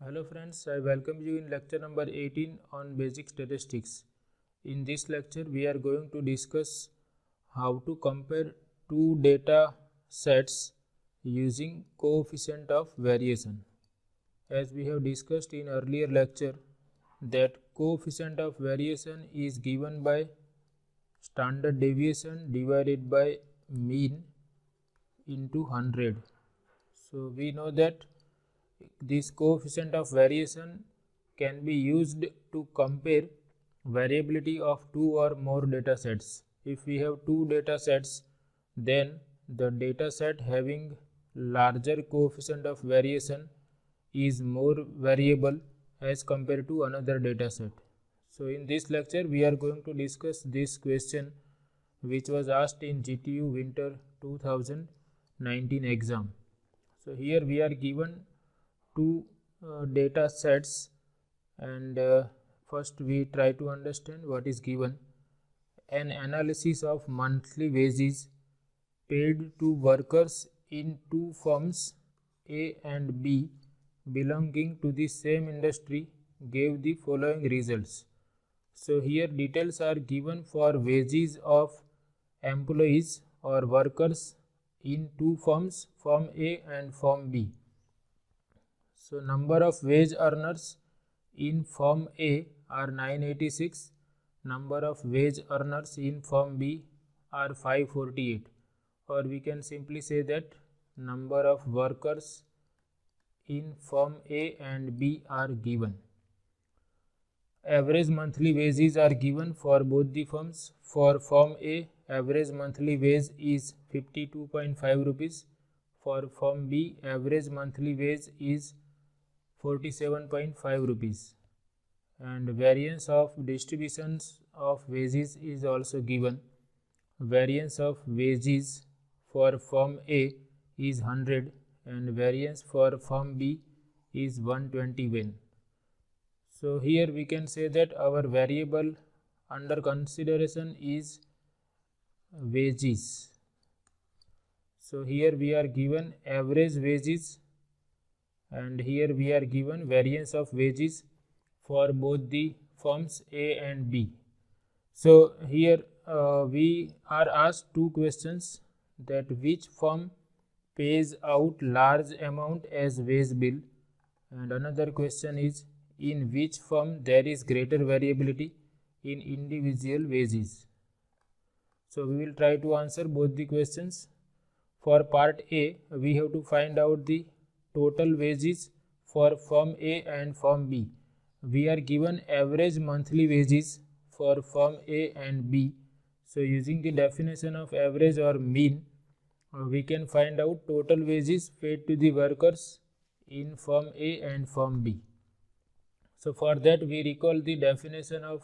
Hello friends, I welcome you in lecture number 18 on basic statistics. In this lecture we are going to discuss how to compare two data sets using coefficient of variation. As we have discussed in earlier lecture that coefficient of variation is given by standard deviation divided by mean into 100. So we know that this coefficient of variation can be used to compare variability of two or more data sets. If we have two data sets, then the data set having larger coefficient of variation is more variable as compared to another data set. So in this lecture we are going to discuss this question which was asked in GTU Winter 2019 exam. So here we are given two data sets, and first we try to understand what is given. An analysis of monthly wages paid to workers in two firms A and B belonging to the same industry gave the following results. So here details are given for wages of employees or workers in two firms, firm A and firm B. So number of wage earners in firm A are 986, number of wage earners in firm B are 548, or we can simply say that number of workers in firm A and B are given. Average monthly wages are given for both the firms. For firm A, average monthly wage is 52.5 rupees. For firm B, average monthly wage is 47.5 rupees, and variance of distributions of wages is also given. Variance of wages for firm A is 100 and variance for firm B is 121. So here we can say that our variable under consideration is wages. So here we are given average wages, and here we are given variance of wages for both the firms A and B. So here we are asked two questions, that which firm pays out large amount as wage bill, and another question is in which firm there is greater variability in individual wages. So we will try to answer both the questions. For part A, we have to find out the total wages for firm A and firm B. We are given average monthly wages for firm A and B. So using the definition of average or mean, we can find out total wages paid to the workers in firm A and firm B. So for that we recall the definition of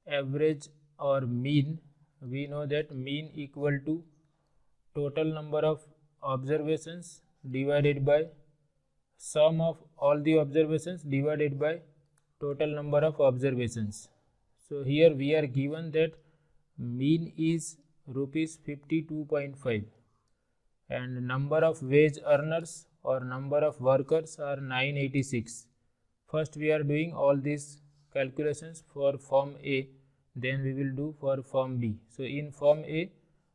average or mean. We know that mean equal to total number of observations divided by sum of all the observations divided by total number of observations. So here we are given that mean is rupees 52.5 and number of wage earners or number of workers are 986. First we are doing all these calculations for firm A, then we will do for firm B. So in firm A,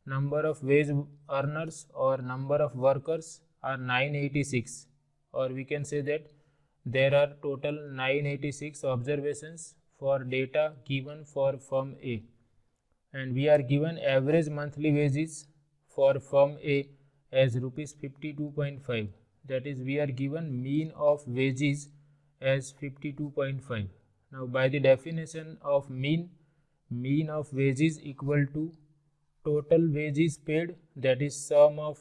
number of wage earners or number of workers are 986, or we can say that there are total 986 observations for data given for firm A, and we are given average monthly wages for firm A as rupees 52.5, that is we are given mean of wages as 52.5. Now by the definition of mean of wages equal to total wages paid, that is sum of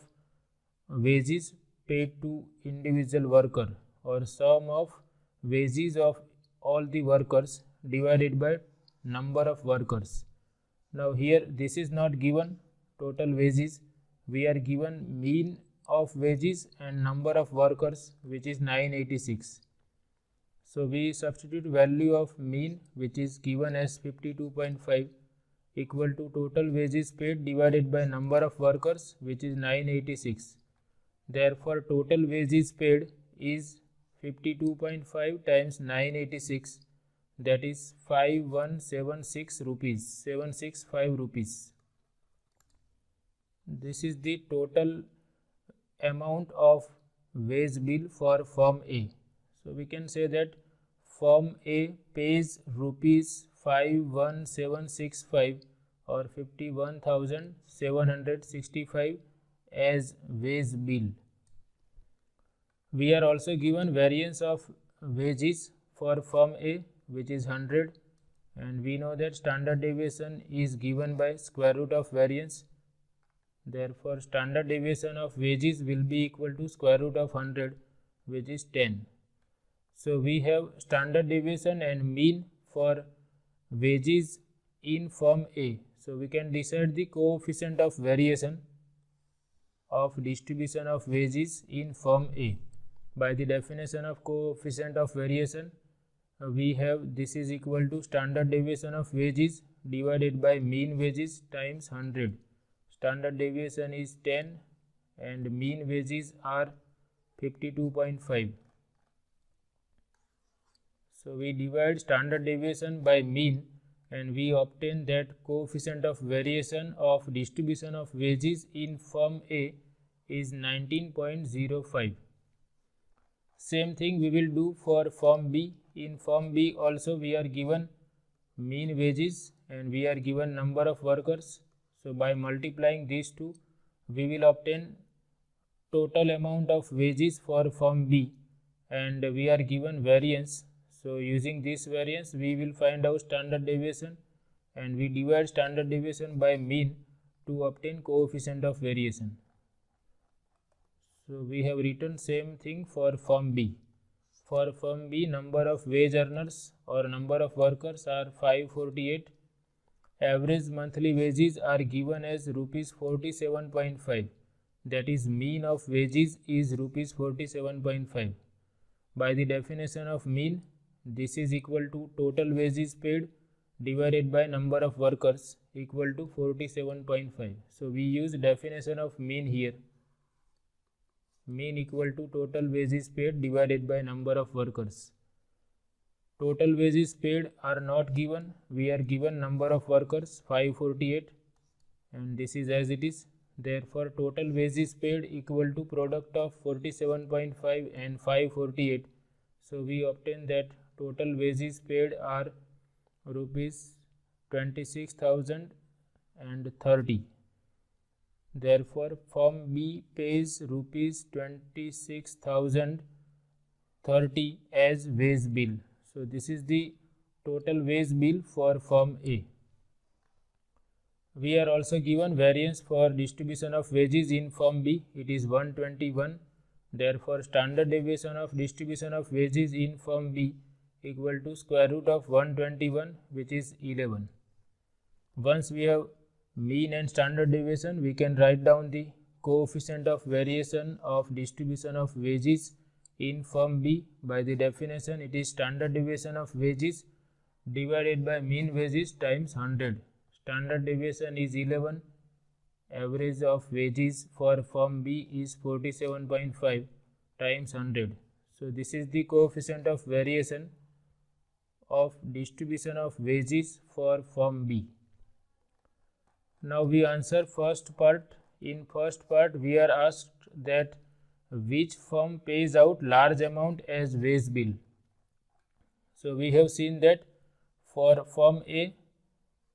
wages paid to individual worker or sum of wages of all the workers divided by number of workers. Now here this is not given total wages, we are given mean of wages and number of workers which is 986. So we substitute value of mean which is given as 52.5 equal to total wages paid divided by number of workers which is 986. Therefore total wages paid is 52.5 times 986, that is 5176 rupees, 765 rupees. This is the total amount of wage bill for firm A. So we can say that firm A pays rupees 51765 or 51,765 as wage bill. We are also given variance of wages for firm A, which is 100, and we know that standard deviation is given by square root of variance. Therefore, standard deviation of wages will be equal to square root of 100, which is 10. So we have standard deviation and mean for wages in firm A. So we can decide the coefficient of variation of distribution of wages in firm A. By the definition of coefficient of variation, we have this is equal to standard deviation of wages divided by mean wages times 100. Standard deviation is 10 and mean wages are 52.5. So we divide standard deviation by mean and we obtain that coefficient of variation of distribution of wages in firm A is 19.05. Same thing we will do for firm B. In firm B also we are given mean wages and we are given number of workers. So by multiplying these two, we will obtain total amount of wages for firm B and we are given variance. So using this variance, we will find out standard deviation and we divide standard deviation by mean to obtain coefficient of variation. So we have written same thing for firm B. For firm B, number of wage earners or number of workers are 548. Average monthly wages are given as rupees 47.5. That is, mean of wages is rupees 47.5. By the definition of mean, this is equal to total wages paid divided by number of workers equal to 47.5. So we use definition of mean here. Mean equal to total wages paid divided by number of workers. Total wages paid are not given. We are given number of workers 548 and this is as it is. Therefore, total wages paid equal to product of 47.5 and 548. So we obtain that total wages paid are rupees 26,030. Therefore, firm B pays rupees 26,030 as wage bill. So this is the total wage bill for firm A. We are also given variance for distribution of wages in firm B. It is 121. Therefore, standard deviation of distribution of wages in firm B equal to square root of 121, which is 11. Once we have mean and standard deviation, we can write down the coefficient of variation of distribution of wages in firm B. By the definition, it is standard deviation of wages divided by mean wages times 100. Standard deviation is 11. Average of wages for firm B is 47.5 times 100. So this is the coefficient of variation of distribution of wages for firm B. Now we answer first part. In first part, we are asked that which firm pays out large amount as wage bill. So we have seen that for firm A,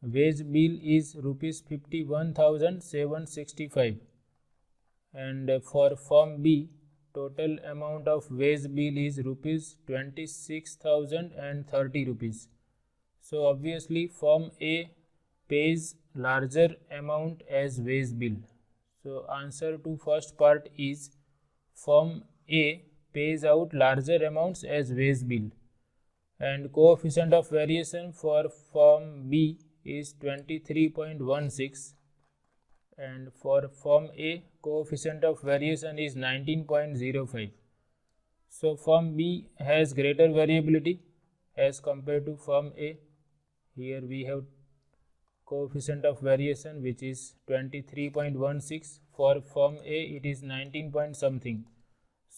wage bill is rupees 51,765 and for firm B, total amount of wage bill is rupees 26,030 rupees. So obviously firm A pays larger amount as wage bill. So answer to first part is firm A pays out larger amounts as wage bill and coefficient of variation for firm B is 23.16 and for firm A coefficient of variation is 19.05. So firm B has greater variability as compared to firm A. Here we have coefficient of variation which is 23.16. For firm A it is 19 point something.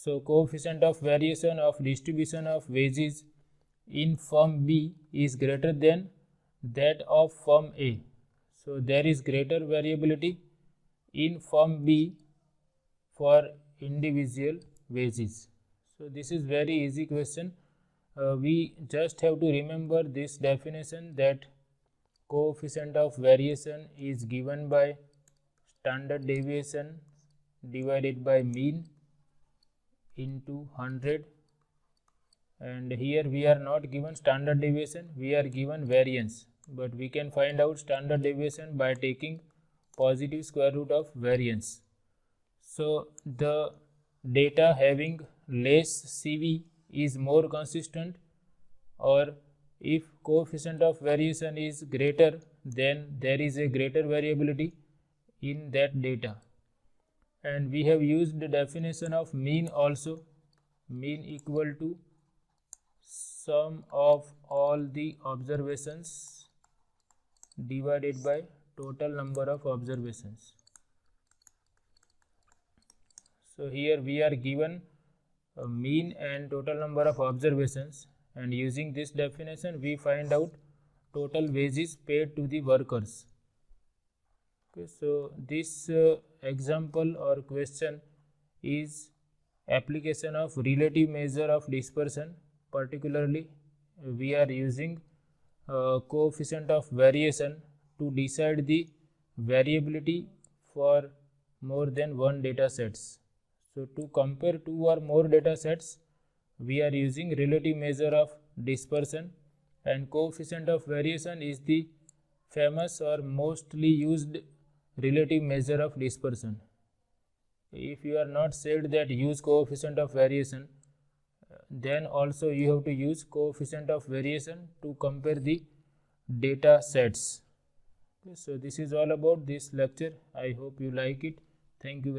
So coefficient of variation of distribution of wages in firm B is greater than that of firm A. So there is greater variability in firm B for individual wages. So this is very easy question. We just have to remember this definition, that coefficient of variation is given by standard deviation divided by mean into 100, and here we are not given standard deviation, we are given variance, but we can find out standard deviation by taking positive square root of variance. So the data having less CV is more consistent, or if coefficient of variation is greater, then there is a greater variability in that data. And we have used the definition of mean also. Mean equal to sum of all the observations divided by total number of observations. So here we are given a mean and total number of observations, and using this definition we find out total wages paid to the workers. Okay, so this example or question is application of relative measure of dispersion. Particularly we are using coefficient of variation to decide the variability for more than one data sets. So to compare two or more data sets, we are using relative measure of dispersion, and coefficient of variation is the famous or mostly used relative measure of dispersion. If you are not said that use coefficient of variation, then also you have to use coefficient of variation to compare the data sets. Okay, so this is all about this lecture. I hope you like it. Thank you.